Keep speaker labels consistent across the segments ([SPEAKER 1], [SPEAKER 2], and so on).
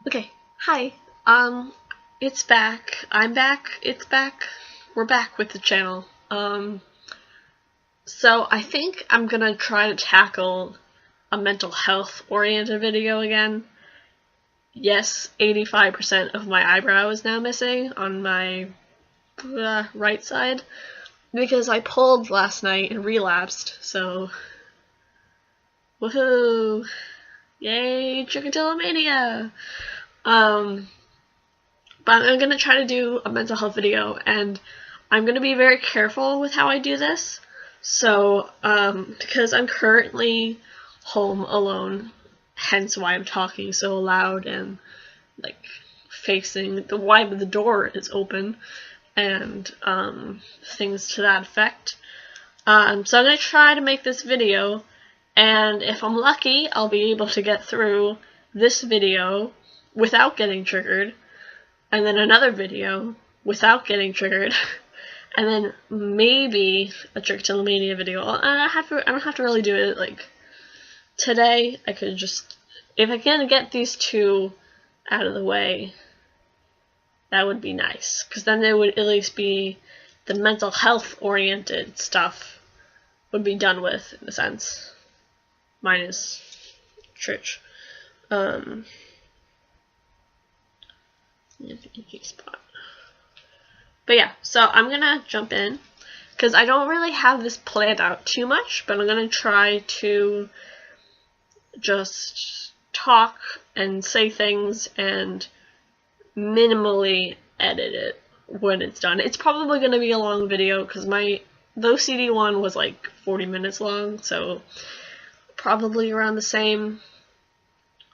[SPEAKER 1] Okay, hi. It's back. I'm back. It's back. We're back with the channel. So I think I'm gonna try to tackle a mental health oriented video again. Yes, 85% of my eyebrow is now missing on my right side because I pulled last night and relapsed, so woohoo! Yay, trichotillomania! But I'm going to try to do a mental health video, and I'm going to be very careful with how I do this. So, because I'm currently home alone, hence why I'm talking so loud and, like, facing why the door is open, and, things to that effect. So I'm going to try to make this video, and if I'm lucky, I'll be able to get through this video without getting triggered, and then another video without getting triggered, and then maybe a trichotillomania video. I don't have to really do it like today. I could just, if I can get these two out of the way, that would be nice, because then there would at least be the mental health oriented stuff would be done with, in a sense, minus church. Spot. But yeah, so I'm gonna jump in because I don't really have this planned out too much, but I'm gonna try to just talk and say things and minimally edit it when it's done. It's probably gonna be a long video because the OCD one was like 40 minutes long, so probably around the same.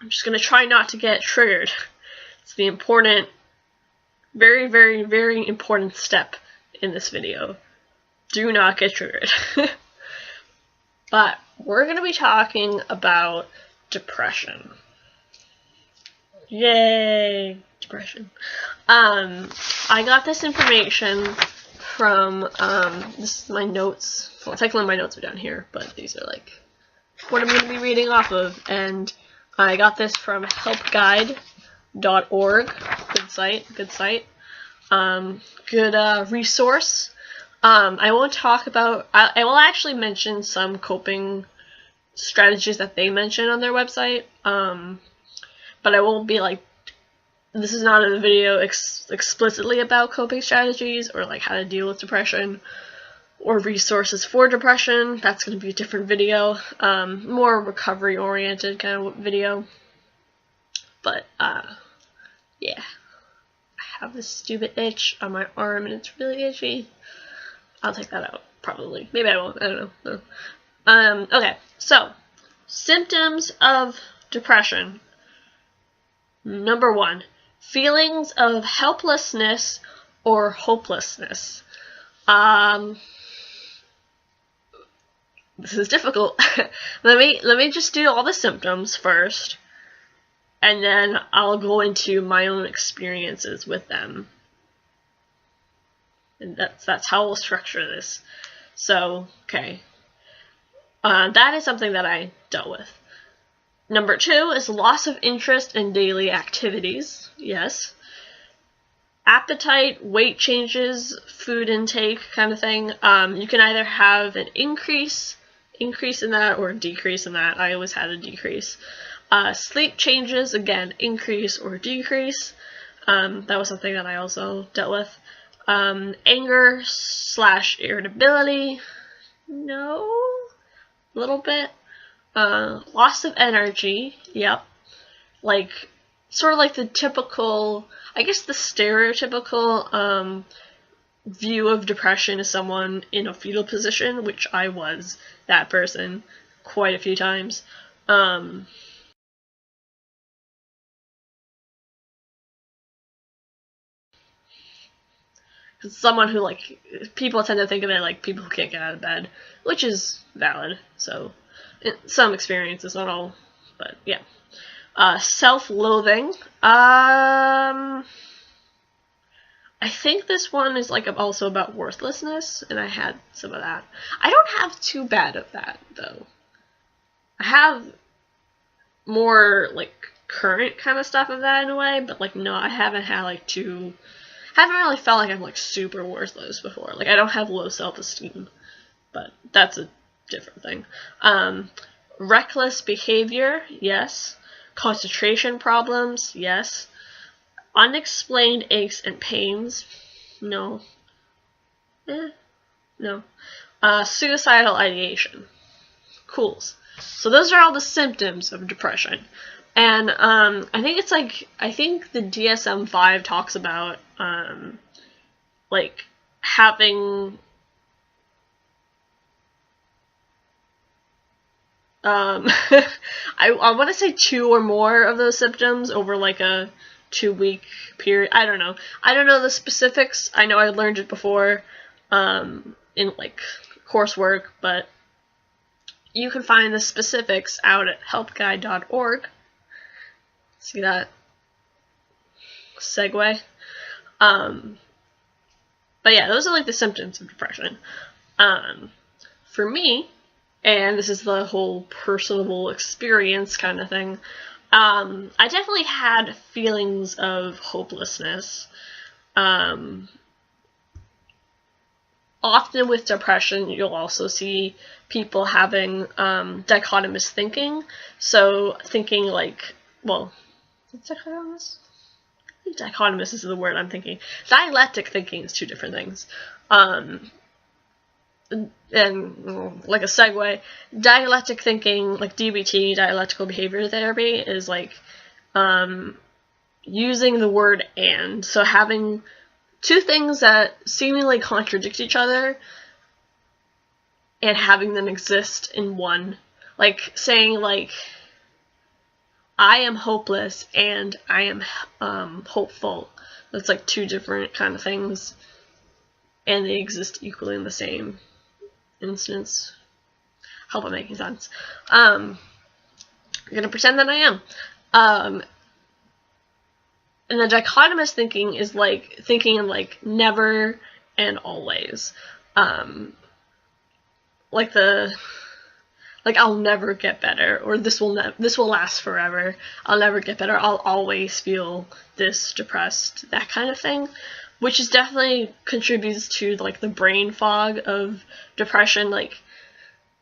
[SPEAKER 1] I'm just gonna try not to get triggered. It's the important, very, very, very important step in this video. Do not get triggered. But we're going to be talking about depression. Yay! Depression. I got this information from, this is my notes. Well, technically my notes are down here, but these are like what I'm going to be reading off of. And I got this from helpguide.org. Good site. Good resource. I won't talk about, I will actually mention some coping strategies that they mention on their website, but I won't be like, this is not a video explicitly about coping strategies or like how to deal with depression or resources for depression. That's going to be a different video, more recovery oriented kind of video. But yeah, I have this stupid itch on my arm and it's really itchy. I'll take that out, probably. Maybe I won't, I don't know. No. Okay, so symptoms of depression. Number 1, feelings of helplessness or hopelessness. This is difficult. let me just do all the symptoms first, and then I'll go into my own experiences with them. And that's how we'll structure this. So, okay. That is something that I dealt with. Number 2 is loss of interest in daily activities. Yes. Appetite, weight changes, food intake kind of thing. You can either have an increase in that or a decrease in that. I always had a decrease. Sleep changes, again, increase or decrease. That was something that I also dealt with. Anger / irritability, no, a little bit. Loss of energy, yep. Like, sort of like the typical, I guess the stereotypical view of depression is someone in a fetal position, which I was that person quite a few times. Someone who, like, people tend to think of it like people who can't get out of bed, which is valid, so, some experiences, not all, but yeah. Self-loathing, I think this one is, like, also about worthlessness, and I had some of that. I don't have too bad of that, though. I have more, like, current kind of stuff of that in a way, but like no, I haven't had like haven't really felt like I'm like super worthless before. Like I don't have low self-esteem, but that's a different thing. Reckless behavior, yes. Concentration problems, yes. Unexplained aches and pains, no. No. Suicidal ideation. Cools. So those are all the symptoms of depression. And I think the DSM-5 talks about like having I want to say 2 or more of those symptoms over like a 2-week period. I don't know the specifics. I know I learned it before in like coursework, but you can find the specifics out at helpguide.org. See that segue? But yeah, those are like the symptoms of depression. For me, and this is the whole personal experience kind of thing, I definitely had feelings of hopelessness. Often with depression, you'll also see people having dichotomous thinking. So thinking like, well, what's dichotomous? I think dichotomous is the word I'm thinking. Dialectic thinking is 2 different things. And like a segue, dialectic thinking, like DBT, dialectical behavior therapy, is like using the word and. So having 2 things that seemingly contradict each other and having them exist in one. Like saying like, I am hopeless and I am hopeful. That's like 2 different kind of things, and they exist equally in the same instance. Hope I'm making sense. I'm gonna pretend that I am. And the dichotomous thinking is like thinking in like never and always. Like I'll never get better, or this will last forever. I'll never get better. I'll always feel this depressed, that kind of thing, which is definitely contributes to like the brain fog of depression. Like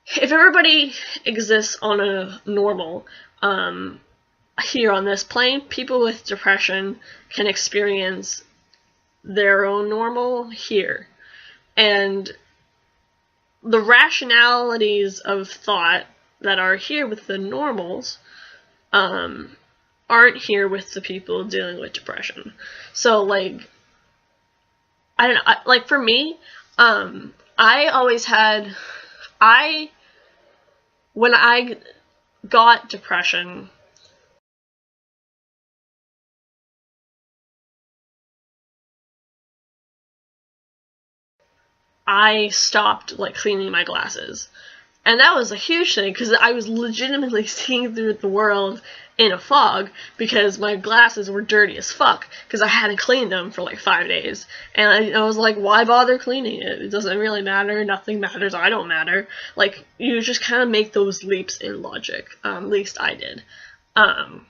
[SPEAKER 1] if everybody exists on a normal, here on this plane, people with depression can experience their own normal here. And the rationalities of thought that are here with the normals aren't here with the people dealing with depression. So, like, I don't know, like, for me, I always had, when I got depression, I stopped, like, cleaning my glasses. And that was a huge thing, because I was legitimately seeing through the world in a fog, because my glasses were dirty as fuck, because I hadn't cleaned them for, like, 5 days. And I was like, why bother cleaning it? It doesn't really matter, nothing matters, I don't matter. Like, you just kind of make those leaps in logic. At least I did. I'd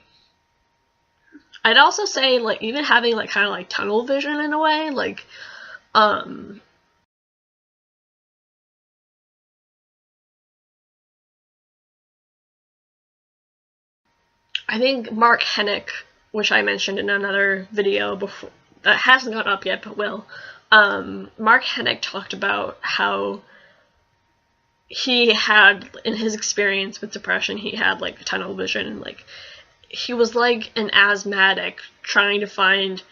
[SPEAKER 1] also say, like, even having, like, kind of, like, tunnel vision in a way, like, I think Mark Hennick, which I mentioned in another video before, that hasn't gone up yet, but will, Mark Hennick talked about how he had, in his experience with depression, he had, like, tunnel vision, like, he was like an asthmatic trying to find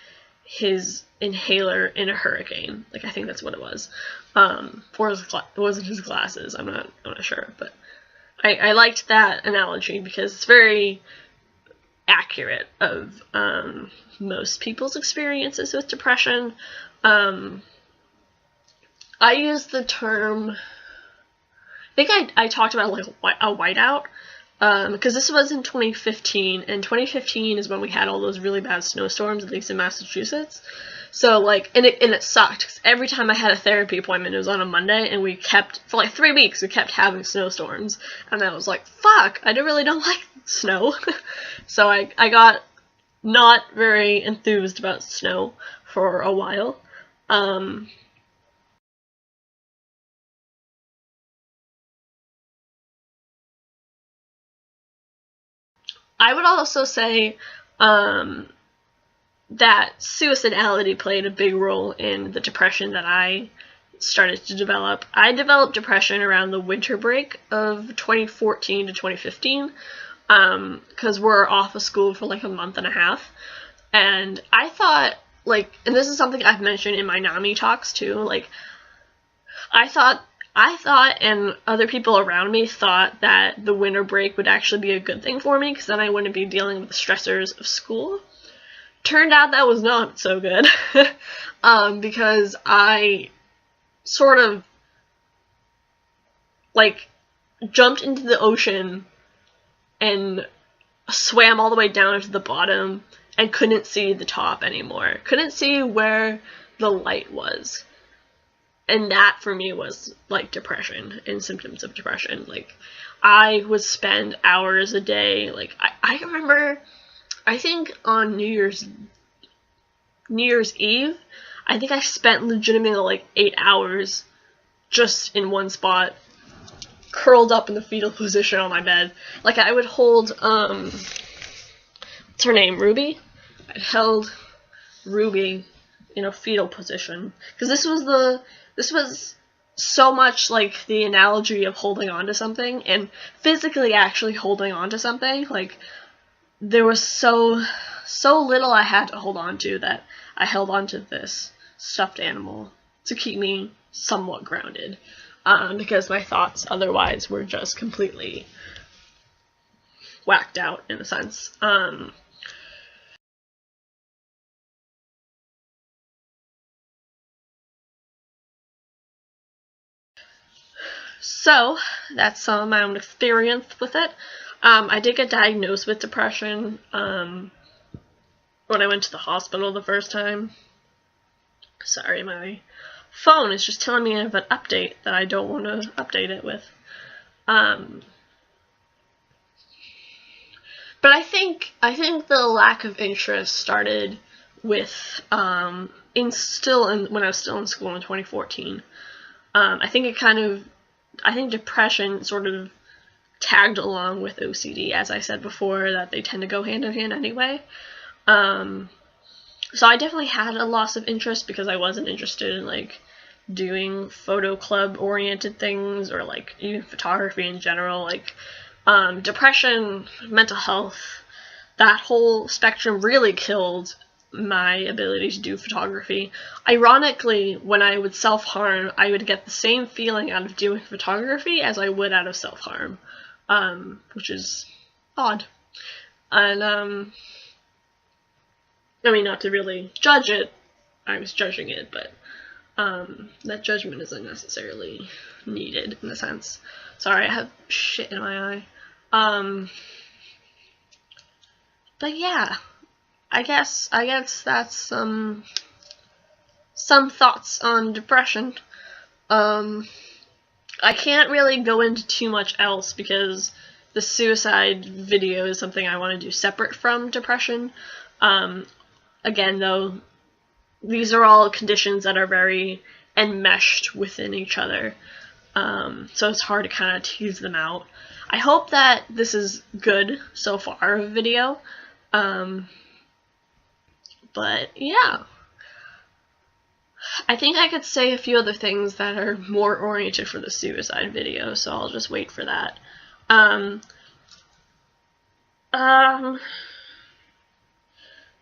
[SPEAKER 1] his inhaler in a hurricane. Like, I think that's what it was. Or it wasn't his glasses, I'm not sure, but I liked that analogy because it's very accurate of most people's experiences with depression. I use the term, I think I talked about like a whiteout, because this was in 2015, and 2015 is when we had all those really bad snowstorms, at least in Massachusetts. So, like, and it sucked, 'cause every time I had a therapy appointment, it was on a Monday, and we kept, for like 3 weeks, we kept having snowstorms, and I was like, fuck, I really don't like snow. So I got not very enthused about snow for a while. I would also say that suicidality played a big role in the depression that I started to develop. I developed depression around the winter break of 2014 to 2015, because we're off of school for like a month and a half, and I thought, like, and this is something I've mentioned in my NAMI talks too, like, I thought, and other people around me thought, that the winter break would actually be a good thing for me, because then I wouldn't be dealing with the stressors of school. Turned out that was not so good, because I sort of, like, jumped into the ocean and swam all the way down to the bottom and couldn't see the top anymore. Couldn't see where the light was. And that, for me, was, like, depression and symptoms of depression. Like, I would spend hours a day, like, I remember, I think on New Year's Eve, I think I spent legitimately, like, 8 hours just in one spot, curled up in the fetal position on my bed. Like, I would hold, what's her name, Ruby? I held Ruby in a fetal position, because this was so much like the analogy of holding on to something, and physically actually holding on to something. Like, there was so little I had to hold on to that I held on to this stuffed animal to keep me somewhat grounded, because my thoughts otherwise were just completely whacked out, in a sense. So, that's some of my own experience with it. I did get diagnosed with depression when I went to the hospital the first time. Sorry, my phone is just telling me I have an update that I don't want to update it with. But I think the lack of interest started with when I was still in school in 2014. I think depression sort of tagged along with OCD, as I said before, that they tend to go hand in hand anyway. So I definitely had a loss of interest, because I wasn't interested in, like, doing photo club oriented things, or, like, even photography in general. Like, depression, mental health, that whole spectrum really killed my ability to do photography. Ironically, when I would self-harm, I would get the same feeling out of doing photography as I would out of self-harm, which is odd. And, I mean, not to really judge it, I was judging it, but that judgment isn't necessarily needed, in a sense. Sorry, I have shit in my eye. But yeah, I guess that's some thoughts on depression. I can't really go into too much else, because the suicide video is something I want to do separate from depression. Again, though, these are all conditions that are very enmeshed within each other, so it's hard to kind of tease them out. I hope that this is good so far of a video, but yeah. I think I could say a few other things that are more oriented for the suicide video, so I'll just wait for that.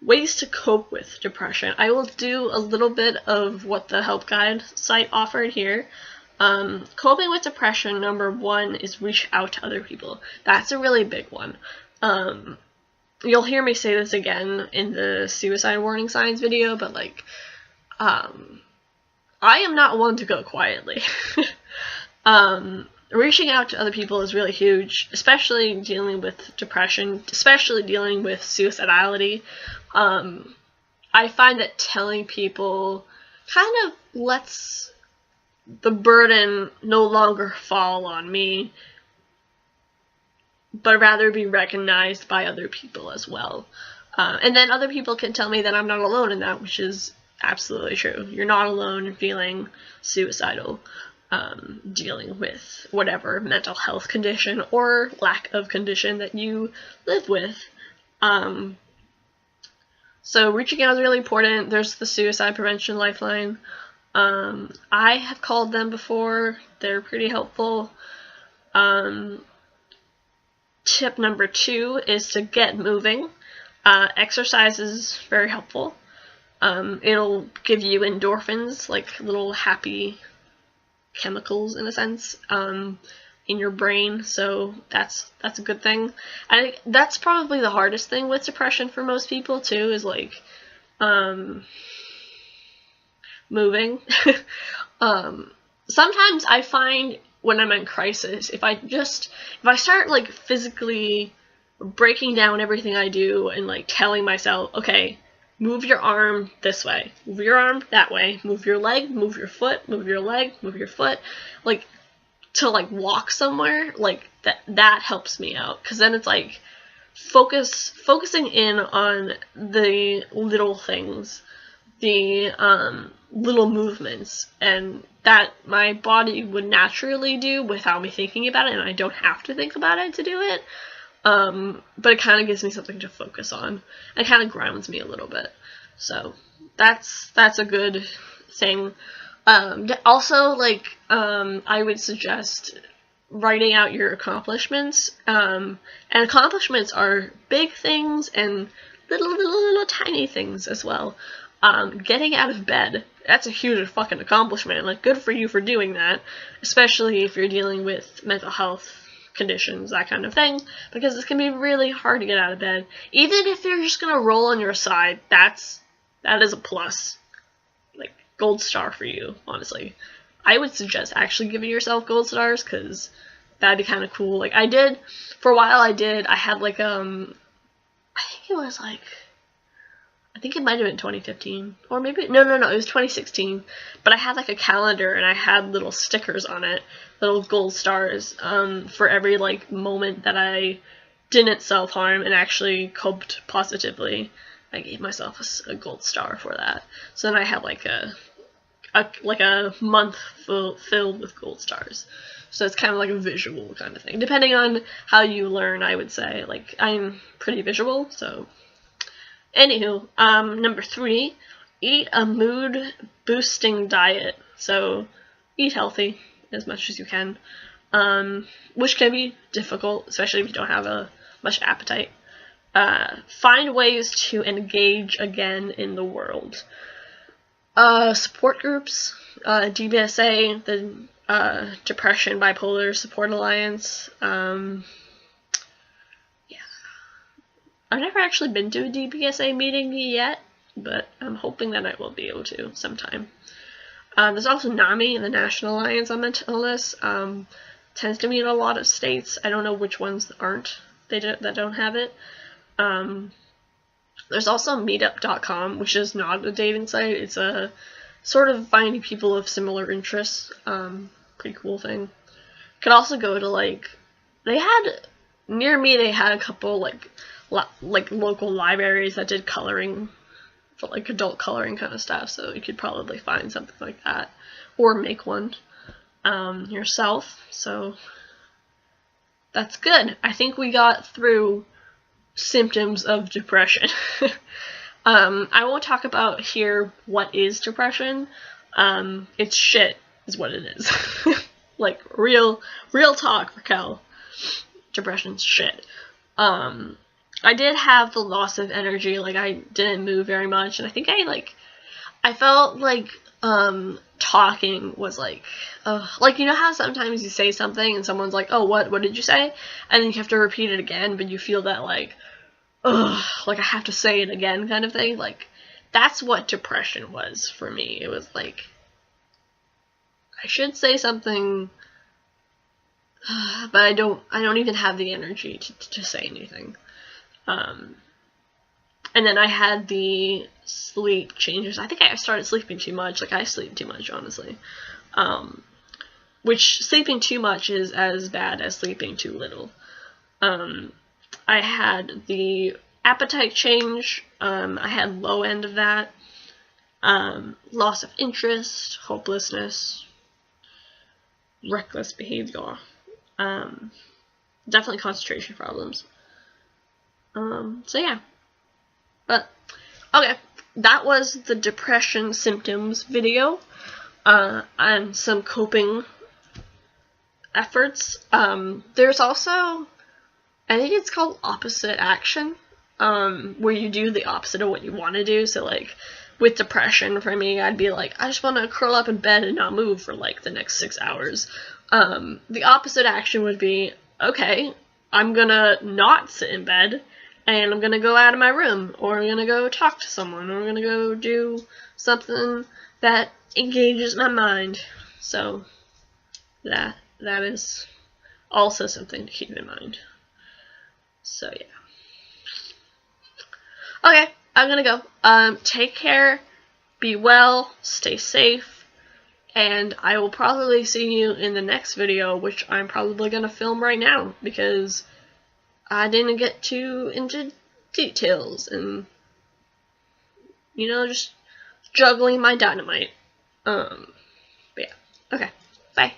[SPEAKER 1] Ways to cope with depression. I will do a little bit of what the help guide site offered here. Coping with depression, number 1 is reach out to other people. That's a really big one. You'll hear me say this again in the suicide warning signs video, but, like, I am not one to go quietly. Reaching out to other people is really huge, especially dealing with depression, especially dealing with suicidality. I find that telling people kind of lets the burden no longer fall on me, but rather be recognized by other people as well. And then other people can tell me that I'm not alone in that, which is absolutely true. You're not alone in feeling suicidal, dealing with whatever mental health condition or lack of condition that you live with. So reaching out is really important. There's the Suicide Prevention Lifeline. I have called them before. They're pretty helpful. Tip number 2 is to get moving. Exercise is very helpful. It'll give you endorphins, like little happy chemicals in a sense, in your brain, so that's a good thing. I think that's probably the hardest thing with depression for most people too, is like moving. Sometimes I find when I'm in crisis, if I start like physically breaking down everything I do and like telling myself, okay, move your arm this way, move your arm that way, move your leg, move your foot, move your leg, move your foot, like to like walk somewhere, like that helps me out, because then it's like focusing in on the little things, the little movements, and that my body would naturally do without me thinking about it, and I don't have to think about it to do it. But it kind of gives me something to focus on. It kind of grounds me a little bit. So that's a good thing. Also, like, I would suggest writing out your accomplishments. And accomplishments are big things and little tiny things as well. Getting out of bed, that's a huge fucking accomplishment. Like, good for you for doing that, especially if you're dealing with mental health conditions, that kind of thing, because it can be really hard to get out of bed. Even if you're just gonna roll on your side, that is a plus. Like, gold star for you, honestly. I would suggest actually giving yourself gold stars, because that'd be kind of cool. Like, I did, for a while I had like, I think it might have been 2015, or maybe, no, it was 2016, but I had like a calendar, and I had little stickers on it, little gold stars, for every like moment that I didn't self-harm and actually coped positively. I gave myself a gold star for that. So then I had like a month filled with gold stars. So it's kind of like a visual kind of thing. Depending on how you learn, I would say. Like, I'm pretty visual, so. Anywho, number 3, eat a mood-boosting diet. So, eat healthy as much as you can, which can be difficult, especially if you don't have much appetite. Find ways to engage again in the world. Support groups, DBSA, the Depression Bipolar Support Alliance. I've never actually been to a DBSA meeting yet, but I'm hoping that I will be able to sometime. There's also NAMI, the National Alliance on Mental Illness. Tends to meet in a lot of states. I don't know which ones aren't. That don't have it. There's also meetup.com, which is not a dating site. It's a sort of finding people of similar interests. Pretty cool thing. Could also go to like, near me they had a couple like local libraries that did coloring, for like adult coloring kind of stuff, so you could probably find something like that, or make one yourself. So that's good. I think we got through symptoms of depression. I won't talk about here what is depression. It's shit is what it is. Like, real talk, Raquel. Depression's shit. I did have the loss of energy, like, I didn't move very much, and I think I felt like, talking was like, you know how sometimes you say something and someone's like, oh, what did you say? And then you have to repeat it again, but you feel that like, like I have to say it again kind of thing. Like, that's what depression was for me. It was like, I should say something, but I don't even have the energy to say anything. And then I had the sleep changes. I think I started sleeping too much. Like, I sleep too much, honestly. Which sleeping too much is as bad as sleeping too little. I had the appetite change. I had low end of that. Loss of interest, hopelessness, reckless behavior. Definitely concentration problems. So yeah. But, okay, that was the depression symptoms video, and some coping efforts. There's also, I think it's called opposite action, where you do the opposite of what you want to do. So, like, with depression, for me, I'd be like, I just want to curl up in bed and not move for, like, the next 6 hours. The opposite action would be, okay, I'm gonna not sit in bed, and I'm gonna go out of my room, or I'm gonna go talk to someone, or I'm gonna go do something that engages my mind. So that is also something to keep in mind. So yeah. Okay, I'm gonna go. Take care, be well, stay safe, and I will probably see you in the next video, which I'm probably gonna film right now, because I didn't get too into details and, you know, just juggling my dynamite. But yeah. Okay. Bye.